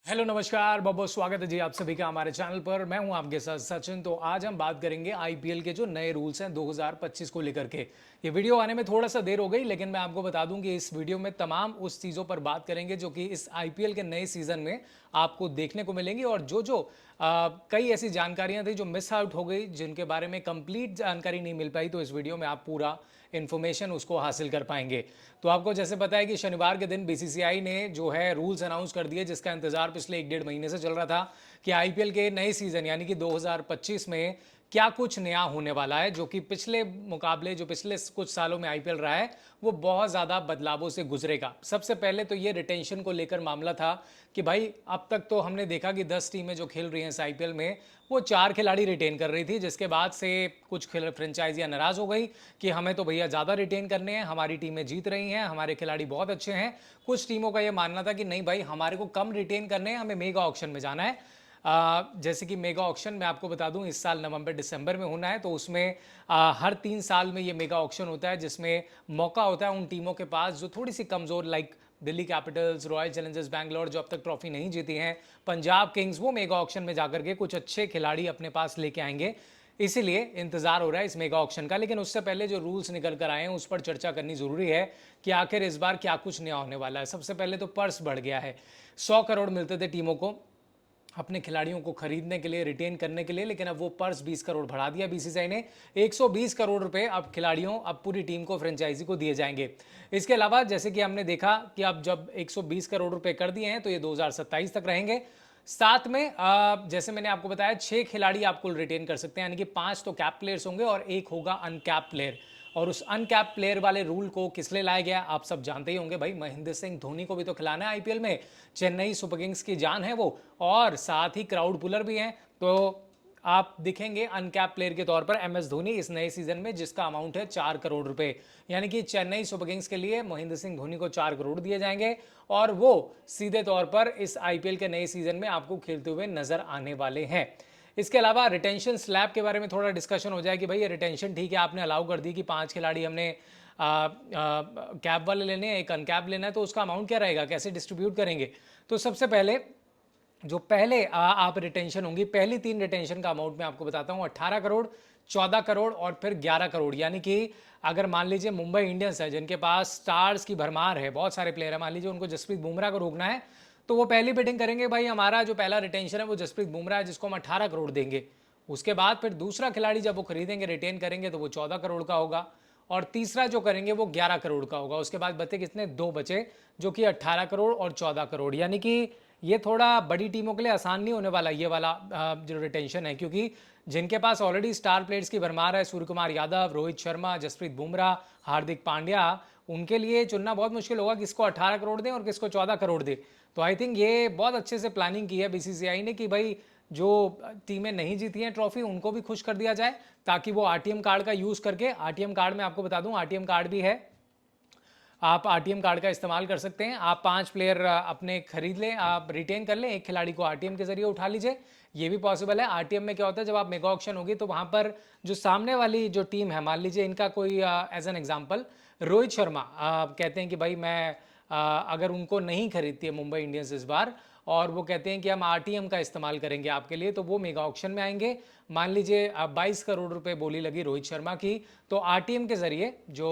Hello नमस्कार, बहुत बहुत स्वागत है जी आप सभी का हमारे चैनल पर। मैं हूं आपके साथ सचिन। तो आज हम बात करेंगे आईपीएल के जो नए रूल्स हैं 2025 को लेकर के। ये वीडियो आने में थोड़ा सा देर हो गई, लेकिन मैं आपको बता दूं कि इस वीडियो में तमाम उस चीज़ों पर बात करेंगे जो कि इस आईपीएल के नए सीजन में आपको देखने को मिलेंगी। और जो जो कई ऐसी जानकारियां थी जो मिस आउट हो गई, जिनके बारे में कंप्लीट जानकारी नहीं मिल पाई, तो इस वीडियो में आप पूरा इन्फॉर्मेशन उसको हासिल कर पाएंगे। तो आपको जैसे पता है कि शनिवार के दिन बीसीसीआई ने जो है रूल्स अनाउंस कर दिए, जिसका इंतजार पिछले 1 डेढ़ महीने से चल रहा था कि आईपीएल के नए सीजन यानी कि 2025 में क्या कुछ नया होने वाला है, जो कि पिछले मुकाबले जो पिछले कुछ सालों में आईपीएल रहा है वो बहुत ज़्यादा बदलावों से गुजरेगा। सबसे पहले तो ये रिटेंशन को लेकर मामला था कि भाई अब तक तो हमने देखा कि 10 टीमें जो खेल रही हैं इस आईपीएल में वो 4 खिलाड़ी रिटेन कर रही थी, जिसके बाद से कुछ फ्रेंचाइजियां नाराज हो गई कि हमें तो भैया ज़्यादा रिटेन करने हैं, हमारी टीमें जीत रही हैं, हमारे खिलाड़ी बहुत अच्छे हैं। कुछ टीमों का यह मानना था कि नहीं भाई, हमारे को कम रिटेन करने हैं, हमें मेगा ऑक्शन में जाना है। जैसे कि मेगा ऑक्शन मैं आपको बता दूं इस साल नवंबर दिसंबर में होना है। तो उसमें हर 3 साल में ये मेगा ऑक्शन होता है, जिसमें मौका होता है उन टीमों के पास जो थोड़ी सी कमज़ोर, like Delhi Capitals, royal Challengers Bangalore जो अब तक ट्रॉफी नहीं जीती हैं, पंजाब किंग्स, वो मेगा ऑक्शन में जाकर के कुछ अच्छे खिलाड़ी अपने पास लेके आएंगे। इसीलिए इंतजार हो रहा है इस मेगा ऑक्शन का। लेकिन उससे पहले जो रूल्स निकल कर आए हैं उस पर चर्चा करनी जरूरी है कि आखिर इस बार क्या कुछ नया होने वाला है। सबसे पहले तो पर्स बढ़ गया है। 100 करोड़ मिलते थे टीमों को अपने खिलाड़ियों को खरीदने के लिए, रिटेन करने के लिए, लेकिन अब वो पर्स 20 करोड़ बढ़ा दिया बीसीसीआई ने। 120 करोड़ रुपए अब खिलाड़ियों, अब पूरी टीम को, फ्रेंचाइजी को दिए जाएंगे। इसके अलावा जैसे कि हमने देखा कि अब जब 120 करोड़ रुपए कर दिए हैं तो ये 2027 तक रहेंगे। साथ में जैसे मैंने आपको बताया 6 खिलाड़ी आप कुल रिटेन कर सकते हैं, यानी कि 5 तो कैप प्लेयर्स होंगे और एक होगा अनकैप प्लेयर। और उस अनकैप प्लेयर वाले रूल को किस लिए लाया गया आप सब जानते ही होंगे भाई। महेंद्र सिंह धोनी को भी तो खिलाना है आईपीएल में, चेन्नई सुपर किंग्स की जान है वो, और साथ ही क्राउड पुलर भी हैं। तो आप दिखेंगे अनकैप प्लेयर के तौर पर एमएस धोनी इस नए सीजन में, जिसका अमाउंट है 4 करोड़ रुपए। यानी कि चेन्नई सुपर किंग्स के लिए महेंद्र सिंह धोनी को 4 करोड़ दिए जाएंगे और वो सीधे तौर पर इस आईपीएल के नए सीजन में आपको खेलते हुए नजर आने वाले हैं। इसके अलावा रिटेंशन स्लैब के बारे में थोड़ा डिस्कशन हो जाए कि भाई ये रिटेंशन ठीक है, आपने अलाउ कर दी कि 5 खिलाड़ी हमने कैप वाले लेने हैं, एक अनकैप लेना है, तो उसका अमाउंट क्या रहेगा, कैसे डिस्ट्रीब्यूट करेंगे। तो सबसे पहले जो पहले आप रिटेंशन होंगी, पहली 3 रिटेंशन का अमाउंट मैं आपको बताता हूँ। 18 करोड़, 14 करोड़ और फिर 11 करोड़। यानी कि अगर मान लीजिए मुंबई इंडियंस है जिनके पास स्टार्स की भरमार है, बहुत सारे प्लेयर है, मान लीजिए उनको जसप्रीत बुमराह को रोकना है, तो वो पहली बिडिंग करेंगे भाई हमारा जो पहला रिटेंशन है वो जसप्रीत बुमराह है, जिसको हम 18 करोड़ देंगे। उसके बाद फिर दूसरा खिलाड़ी जब वो खरीदेंगे, रिटेन करेंगे, तो वो 14 करोड़ का होगा। और तीसरा जो करेंगे वो 11 करोड़ का होगा। उसके बाद बचे कितने, 2 बचे, जो कि 18 करोड़ और 14 करोड़। यानी कि ये थोड़ा बड़ी टीमों के लिए आसान नहीं होने वाला ये वाला जो रिटेंशन है, क्योंकि जिनके पास ऑलरेडी स्टार प्लेयर्स की भरमार है, सूर्य कुमार यादव, रोहित शर्मा, जसप्रीत बुमराह, हार्दिक पांड्या, उनके लिए चुनना बहुत मुश्किल होगा किसको 18 करोड़ दें और किसको 14 करोड़ दें। तो आई थिंक ये बहुत अच्छे से प्लानिंग की है बीसीसीआई ने कि भाई जो टीमें नहीं जीती हैं ट्रॉफी उनको भी खुश कर दिया जाए, ताकि वो आरटीएम कार्ड का यूज़ करके, आरटीएम कार्ड में आपको बता दूं आरटीएम कार्ड भी है, आप आरटीएम कार्ड का इस्तेमाल कर सकते हैं। आप 5 प्लेयर अपने खरीद लें, आप रिटेन कर लें, एक खिलाड़ी को आरटीएम के जरिए उठा लीजिए, ये भी पॉसिबल है। आरटीएम में क्या होता है, जब आप मेगा ऑक्शन होगी तो वहां पर जो सामने वाली जो टीम है, मान लीजिए इनका कोई as an example Rohit Sharma कहते हैं कि भाई मैं अगर उनको नहीं खरीदती है मुंबई इंडियंस इस बार, और वो कहते हैं कि हम आरटीएम का इस्तेमाल करेंगे आपके लिए, तो वो मेगा ऑक्शन में आएंगे। मान लीजिए 22 करोड़ रुपए बोली लगी रोहित शर्मा की, तो आरटीएम के जरिए जो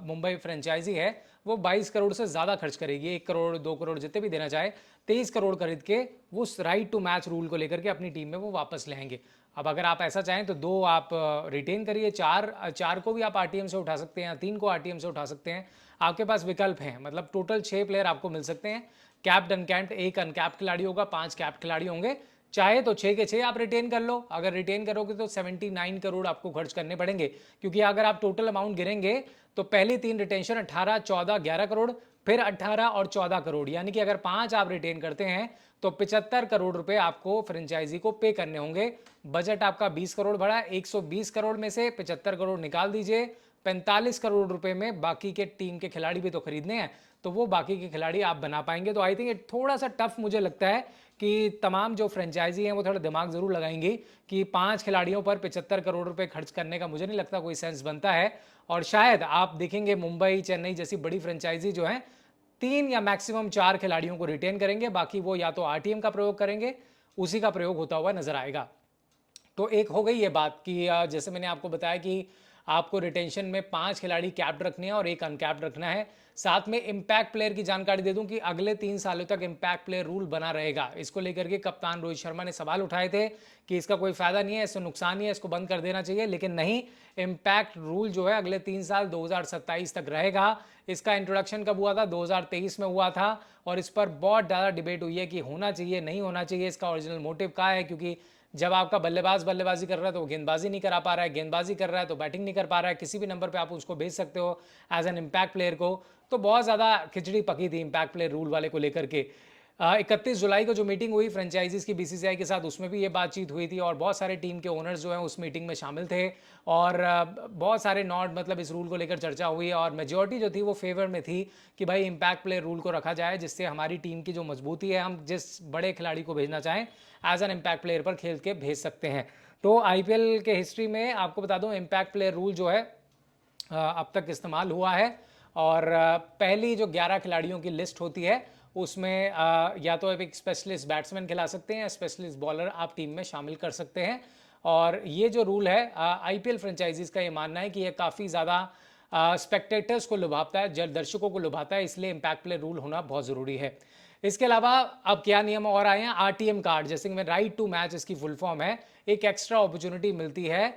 मुंबई फ्रेंचाइजी है वो 22 करोड़ से ज़्यादा खर्च करेगी, 1 करोड़ 2 करोड़ जितने भी देना चाहे, 23 करोड़ खरीद के वो राइट टू मैच रूल को लेकर के अपनी टीम में वो वापस ले आएंगे। अब अगर आप ऐसा चाहें तो 2 आप रिटेन करिए, चार को भी आप आरटीएम से उठा सकते हैं, 3 को आरटीएम से उठा सकते हैं, आपके पास विकल्प हैं। मतलब टोटल 6 प्लेयर आपको मिल सकते हैं, कैप्ड अनकैप्ड, एक अनकैप खिलाड़ी होगा, 5 कैप खिलाड़ी होंगे। चाहे तो 6 के 6 आप रिटेन कर लो, अगर रिटेन करोगे तो 79 करोड़ आपको खर्च करने पड़ेंगे, क्योंकि अगर आप टोटल अमाउंट गिरेंगे तो पहली 3 रिटेंशन 18, 14, 11 करोड़, फिर 18 और 14 करोड़। यानी कि अगर 5 आप रिटेन करते हैं तो 75 करोड़ रुपए आपको फ्रेंचाइजी को पे करने होंगे। बजट आपका 20 करोड़ बढ़ा, 120 करोड़ में से 75 करोड़ निकाल दीजिए, 45 करोड़ रुपए में बाकी के टीम के खिलाड़ी भी तो खरीदने हैं, तो वो बाकी के खिलाड़ी आप बना पाएंगे। तो आई थिंक थोड़ा सा टफ मुझे लगता है कि तमाम जो फ्रेंचाइजी हैं वो थोड़ा दिमाग जरूर लगाएंगी कि 5 खिलाड़ियों पर 75 करोड़ रुपए खर्च करने का मुझे नहीं लगता कोई सेंस बनता है। और शायद आप देखेंगे मुंबई, चेन्नई जैसी बड़ी फ्रेंचाइजी जो है 3 या मैक्सिमम 4 खिलाड़ियों को रिटेन करेंगे, बाकी वो या तो आरटीएम का प्रयोग करेंगे, उसी का प्रयोग होता हुआ नजर आएगा। तो एक हो गई ये बात कि जैसे मैंने आपको बताया कि आपको रिटेंशन में 5 खिलाड़ी कैप्ड रखने हैं और एक अनकैप्ड रखना है। साथ में इम्पैक्ट प्लेयर की जानकारी दे दूं कि अगले 3 सालों तक इम्पैक्ट प्लेयर रूल बना रहेगा। इसको लेकर के कप्तान रोहित शर्मा ने सवाल उठाए थे कि इसका कोई फायदा नहीं है, इससे नुकसान नहीं है, इसको बंद कर देना चाहिए, लेकिन नहीं, इम्पैक्ट रूल जो है अगले 3 साल 2027 तक रहेगा। इसका इंट्रोडक्शन कब हुआ था? 2023 में हुआ था, और इस पर बहुत ज़्यादा डिबेट हुई है कि होना चाहिए नहीं होना चाहिए। इसका ओरिजिनल मोटिव क्या है? क्योंकि जब आपका बल्लेबाज बल्लेबाजी कर रहा है तो वो गेंदबाजी नहीं करा पा रहा है, गेंदबाजी कर रहा है तो बैटिंग नहीं कर पा रहा है, किसी भी नंबर पे आप उसको भेज सकते हो एज एन इम्पैक्ट प्लेयर को। तो बहुत ज़्यादा खिचड़ी पकी थी इम्पैक्ट प्लेयर रूल वाले को लेकर के। 31 जुलाई को जो मीटिंग हुई फ्रेंचाइजीज की बीसीसीआई के साथ, उसमें भी ये बातचीत हुई थी और बहुत सारे टीम के ओनर्स जो हैं उस मीटिंग में शामिल थे, और बहुत सारे नॉट मतलब इस रूल को लेकर चर्चा हुई, और मेजॉरिटी जो थी वो फेवर में थी कि भाई इम्पैक्ट प्लेयर रूल को रखा जाए, जिससे हमारी टीम की जो मजबूती है, हम जिस बड़े खिलाड़ी को भेजना चाहें एज एन इम्पैक्ट प्लेयर पर खेल के भेज सकते हैं। तो आईपीएल के हिस्ट्री में आपको बता दूं, इम्पैक्ट प्लेयर रूल जो है अब तक इस्तेमाल हुआ है, और पहली जो 11 खिलाड़ियों की लिस्ट होती है उसमें या तो एक स्पेशलिस्ट बैट्समैन खिला सकते हैं या स्पेशलिस्ट बॉलर आप टीम में शामिल कर सकते हैं। और ये जो रूल है, आईपीएल फ्रेंचाइजीज का ये मानना है कि ये काफ़ी ज़्यादा स्पेक्टेटर्स को लुभाता है, दर्शकों को लुभाता है, इसलिए इम्पैक्ट प्ले रूल होना बहुत ज़रूरी है। इसके अलावा अब क्या नियम और आए हैं? आरटीएम कार्ड, जैसे कि राइट टू मैच इसकी फुल फॉर्म है। एक एक्स्ट्रा अपॉर्चुनिटी मिलती है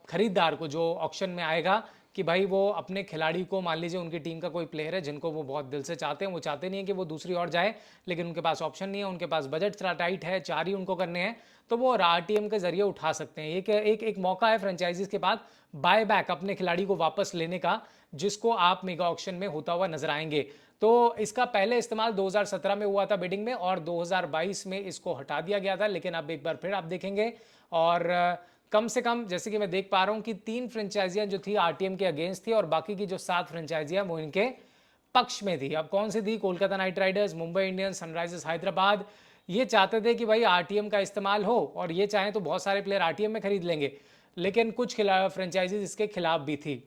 खरीदार को जो ऑक्शन में आएगा, कि भाई वो अपने खिलाड़ी को, मान लीजिए उनकी टीम का कोई प्लेयर है जिनको वो बहुत दिल से चाहते हैं, वो चाहते नहीं है कि वो दूसरी ओर जाए, लेकिन उनके पास ऑप्शन नहीं है, उनके पास बजट थोड़ा टाइट है, 4 ही उनको करने हैं, तो वो आरटीएम के जरिए उठा सकते हैं। एक मौका है फ्रेंचाइजीज के पास बाय बैक, अपने खिलाड़ी को वापस लेने का, जिसको आप मेगा ऑक्शन में होता हुआ नजर आएंगे। तो इसका पहले इस्तेमाल 2017 में हुआ था बिडिंग में, और 2022 में इसको हटा दिया गया था, लेकिन अब एक बार फिर आप देखेंगे। और कम से कम जैसे कि मैं देख पा रहा हूं कि 3 फ्रेंचाइजियां जो थी आरटीएम के अगेंस्ट थी, और बाकी की जो 7 फ्रेंचाइजियां वो इनके पक्ष में थी। अब कौन सी थी? Kolkata night Riders, Mumbai Indians, Sunrisers Hyderabad. ये चाहते थे कि भाई आरटीएम का इस्तेमाल हो, और ये चाहें तो बहुत सारे प्लेयर आरटीएम में खरीद लेंगे, लेकिन कुछ फ्रेंचाइजीज इसके खिलाफ भी थी।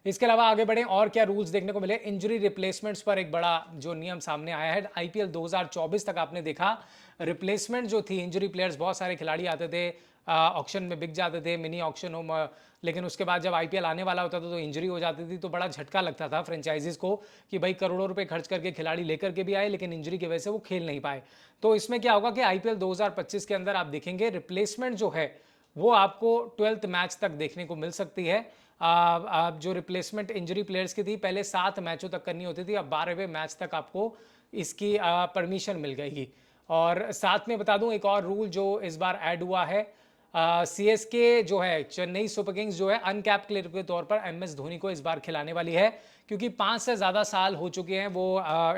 इसके अलावा आगे बढ़े और क्या रूल्स देखने को मिले? इंजरी रिप्लेसमेंट्स पर एक बड़ा जो नियम सामने आया है। आईपीएल 2024 तक आपने देखा, रिप्लेसमेंट जो थी, इंजरी प्लेयर्स, बहुत सारे खिलाड़ी आते थे, ऑक्शन में बिक जाते थे, मिनी ऑक्शन हो, लेकिन उसके बाद जब आईपीएल आने वाला होता था तो इंजरी हो जाती थी, तो बड़ा झटका लगता था फ्रेंचाइजीज को कि भाई करोड़ों रुपए खर्च करके खिलाड़ी लेकर के भी आए, लेकिन इंजरी की वजह से वो खेल नहीं पाए। तो इसमें क्या होगा कि आईपीएल 2025 के अंदर आप देखेंगे रिप्लेसमेंट जो है वो आपको 12th मैच तक देखने को मिल सकती है। जो रिप्लेसमेंट इंजरी प्लेयर्स की थी, पहले 7 मैचों तक करनी होती थी, अब 12वें मैच तक आपको इसकी परमिशन मिल गई। और साथ में बता दूं एक और रूल जो इस बार ऐड हुआ है, सीएसके जो है, चेन्नई सुपर किंग्स जो है, अनकैप्ड प्लेयर के तौर पर एमएस धोनी को इस बार खिलाने वाली है, क्योंकि 5 से ज़्यादा साल हो चुके हैं वो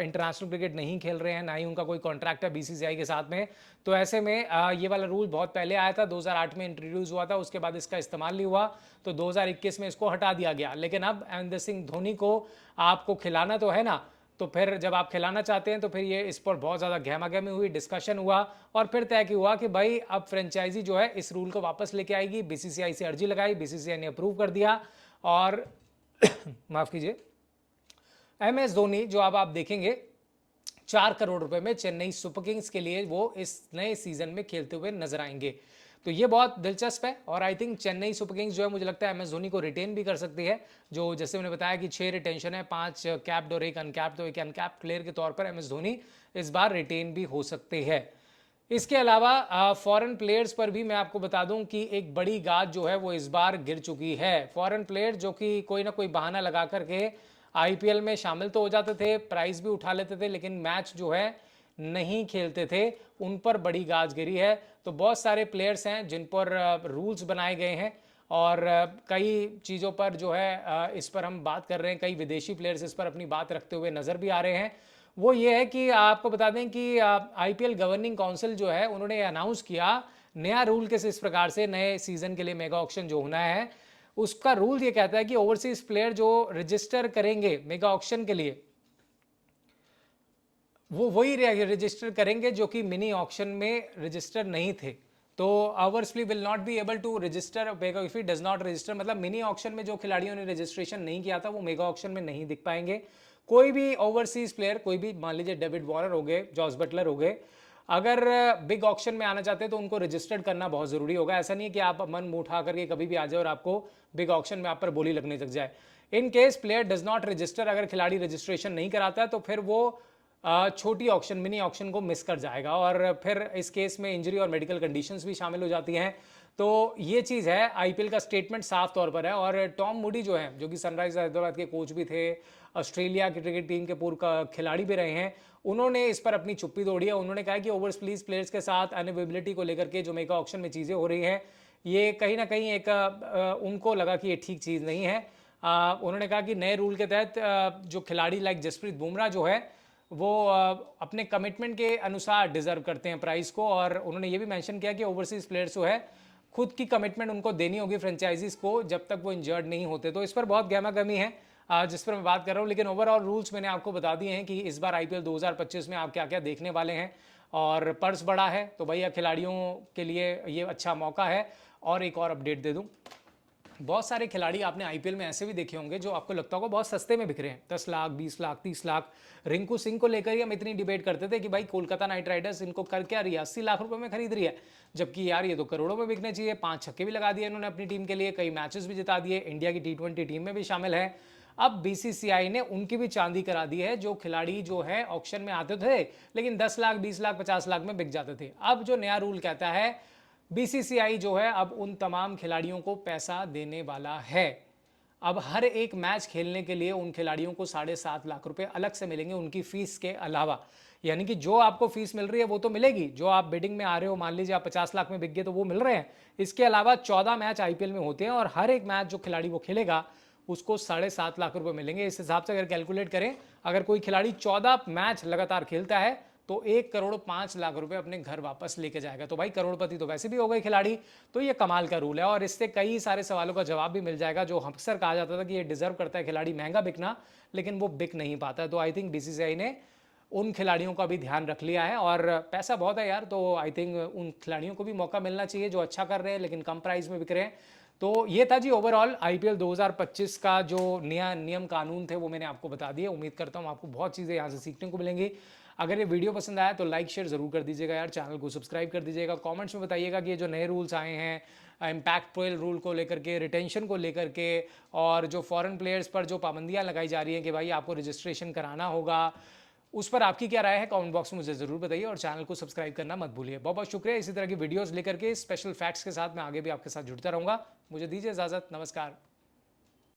इंटरनेशनल क्रिकेट नहीं खेल रहे हैं, ना ही उनका कोई कॉन्ट्रैक्ट है बीसीसीआई के साथ में। तो ऐसे में ये वाला रूल बहुत पहले आया था, 2008 में इंट्रोड्यूस हुआ था, उसके बाद इसका इस्तेमाल नहीं हुआ, तो 2021 में इसको हटा दिया गया। लेकिन अब महेंद्र सिंह धोनी को आपको खिलाना तो है ना, तो फिर जब आप खिलाना चाहते हैं तो फिर ये इस पर बहुत ज़्यादा गहमागहमी हुई, डिस्कशन हुआ, और फिर तय हुआ कि भाई अब फ्रेंचाइजी जो है इस रूल को वापस लेके आएगी। बीसीसीआई से अर्जी लगाई, बीसीसीआई ने अप्रूव कर दिया, और माफ़ कीजिए, एमएस धोनी जो अब आप देखेंगे 4 करोड़ रुपए में चेन्नई सुपर किंग्स के लिए वो इस नए सीजन में खेलते हुए नजर आएंगे। तो ये बहुत दिलचस्प है, और I think Chennai super Kings जो है, मुझे लगता है एमएस धोनी को रिटेन भी कर सकती है। जो जैसे मैंने बताया कि 6 रिटेंशन है, 5 कैप्ड और 1 अनकैप्ड, तो एक अनकैप्ड प्लेयर के तौर पर एमएस धोनी इस बार रिटेन भी हो सकते हैं। इसके अलावा फॉरेन प्लेयर्स पर भी मैं आपको बता दूं कि एक बड़ी गाज जो है वो इस बार गिर चुकी है। फॉरेन प्लेयर जो कि कोई ना कोई बहाना लगा करके आईपीएल में शामिल तो हो जाते थे, प्राइज भी उठा लेते थे, लेकिन मैच जो है नहीं खेलते थे, उन पर बड़ी गाज गिरी है। तो बहुत सारे प्लेयर्स हैं जिन पर रूल्स बनाए गए हैं, और कई चीज़ों पर जो है इस पर हम बात कर रहे हैं, कई विदेशी प्लेयर्स इस पर अपनी बात रखते हुए नज़र भी आ रहे हैं। वो ये है कि आपको बता दें कि आईपीएल गवर्निंग काउंसिल जो है, उन्होंने अनाउंस किया नया रूल किस इस प्रकार से, नए सीजन के लिए मेगा ऑक्शन जो होना है, उसका रूल ये कहता है कि ओवरसीज प्लेयर जो रजिस्टर करेंगे मेगा ऑक्शन के लिए, वो वही रजिस्टर करेंगे जो कि मिनी ऑक्शन में रजिस्टर नहीं थे। तो overseas will not be able to register mega if he does not register, मतलब मिनी ऑक्शन में जो खिलाड़ियों ने रजिस्ट्रेशन नहीं किया था वो मेगा ऑक्शन में नहीं दिख पाएंगे। कोई भी ओवरसीज प्लेयर, कोई भी, मान लीजिए डेविड वॉर्नर हो गए, जॉस बटलर हो गए, अगर बिग ऑक्शन में आना चाहते हैं तो उनको रजिस्टर्ड करना बहुत ज़रूरी होगा। ऐसा नहीं है कि आप मन मुंह उठा करके कभी भी आ जाए और आपको बिग ऑक्शन में आप पर बोली लगने लग जाए। In case player does not register, अगर खिलाड़ी रजिस्ट्रेशन नहीं कराता है तो फिर वो छोटी ऑक्शन, मिनी ऑक्शन को मिस कर जाएगा और फिर इस केस में इंजरी और मेडिकल कंडीशंस भी शामिल हो जाती हैं। तो ये चीज़ है, आईपीएल का स्टेटमेंट साफ तौर पर है। और टॉम मूडी जो है, जो कि सनराइजर्स हैदराबाद के कोच भी थे, ऑस्ट्रेलिया की क्रिकेट टीम के पूर्व खिलाड़ी भी रहे हैं, उन्होंने इस पर अपनी चुप्पी तोड़ी है। उन्होंने कहा कि ओवरसीज प्लेयर्स के साथ अनअवेलेबिलिटी को लेकर के जो मेगा ऑक्शन में चीज़ें हो रही हैं, ये कहीं ना कहीं एक उनको लगा कि ये ठीक चीज़ नहीं है। उन्होंने कहा कि नए रूल के तहत जो खिलाड़ी लाइक जसप्रीत बुमराह जो है वो अपने कमिटमेंट के अनुसार डिजर्व करते हैं प्राइस को। और उन्होंने ये भी मेंशन किया कि ओवरसीज प्लेयर्स जो है खुद की कमिटमेंट उनको देनी होगी फ्रेंचाइजीज को जब तक वो इंजर्ड नहीं होते। तो इस पर बहुत गहमा गहमी है जिस पर मैं बात कर रहा हूँ, लेकिन ओवरऑल रूल्स मैंने आपको बता दिए हैं कि इस बार आईपीएल 2025 में आप क्या क्या देखने वाले हैं। और पर्स बड़ा है तो भैया खिलाड़ियों के लिए ये अच्छा मौका है। और एक और अपडेट दे दूं, बहुत सारे खिलाड़ी आपने आईपीएल में ऐसे भी देखे होंगे जो आपको लगता होगा बहुत सस्ते में बिक रहे हैं, 10 लाख, 20 लाख, 30 लाख। रिंकू सिंह को लेकर ही हम इतनी डिबेट करते थे कि भाई कोलकाता नाइट राइडर्स इनको कर क्या रही है, 80 लाख रुपए में खरीद रही है, जबकि यार ये तो करोड़ों में बिकने चाहिए। 5 छक्के भी लगा दिए इन्होंने अपनी टीम के लिए, कई मैचेस भी जिता दिए, इंडिया की T20 टीम में भी शामिल है। अब बीसीसीआई ने उनकी भी चांदी करा दी है, जो खिलाड़ी जो है ऑक्शन में आते थे लेकिन 10 लाख, 20 लाख, 50 लाख में बिक जाते थे। अब जो नया रूल कहता है, बीसीसीआई जो है अब उन तमाम खिलाड़ियों को पैसा देने वाला है। अब हर एक मैच खेलने के लिए उन खिलाड़ियों को 7.5 लाख रुपए अलग से मिलेंगे उनकी फीस के अलावा। यानी कि जो आपको फीस मिल रही है वो तो मिलेगी, जो आप बिडिंग में आ रहे हो, मान लीजिए आप 50 लाख में बिक गए तो वो मिल रहे हैं। इसके अलावा 14 मैच आईपीएल में होते हैं और हर एक मैच जो खिलाड़ी वो खेलेगा उसको 7.5 लाख रुपए मिलेंगे। इस हिसाब से अगर कैलकुलेट करें, अगर कोई खिलाड़ी 14 मैच लगातार खेलता है तो 1,05,00,000 रुपए अपने घर वापस लेके जाएगा। तो भाई करोड़पति तो वैसे भी हो गए खिलाड़ी। तो ये कमाल का रूल है और इससे कई सारे सवालों का जवाब भी मिल जाएगा, जो अक्सर कहा जाता था कि ये डिजर्व करता है खिलाड़ी महंगा बिकना, लेकिन वो बिक नहीं पाता। तो आई थिंक बीसीसीआई ने उन खिलाड़ियों का भी ध्यान रख लिया है और पैसा बहुत है यार, तो आई थिंक उन खिलाड़ियों को भी मौका मिलना चाहिए जो अच्छा कर रहे हैं लेकिन कम प्राइस में बिक रहे हैं। तो ये था जी ओवरऑल आईपीएल 2025 का जो नया नियम कानून थे वो मैंने आपको बता दिए। उम्मीद करता हूँ आपको बहुत चीज़ें यहाँ से सीखने को मिलेंगी। अगर ये वीडियो पसंद आया तो लाइक शेयर जरूर कर दीजिएगा यार, चैनल को सब्सक्राइब कर दीजिएगा। कमेंट्स में बताइएगा कि ये जो नए रूल्स आए हैं इम्पैक्ट पोल रूल को लेकर के, रिटेंशन को लेकर के, और जो फॉरेन प्लेयर्स पर जो पाबंदियां लगाई जा रही हैं कि भाई आपको रजिस्ट्रेशन कराना होगा, उस पर आपकी क्या राय है कमेंट बॉक्स में मुझे ज़रूर बताइए और चैनल को सब्सक्राइब करना मत भूलिए। बहुत बहुत शुक्रिया। इसी तरह की वीडियोस लेकर के स्पेशल फैक्ट्स के साथ मैं आगे भी आपके साथ जुड़ता रहूँगा। मुझे दीजिए इजाज़त, नमस्कार।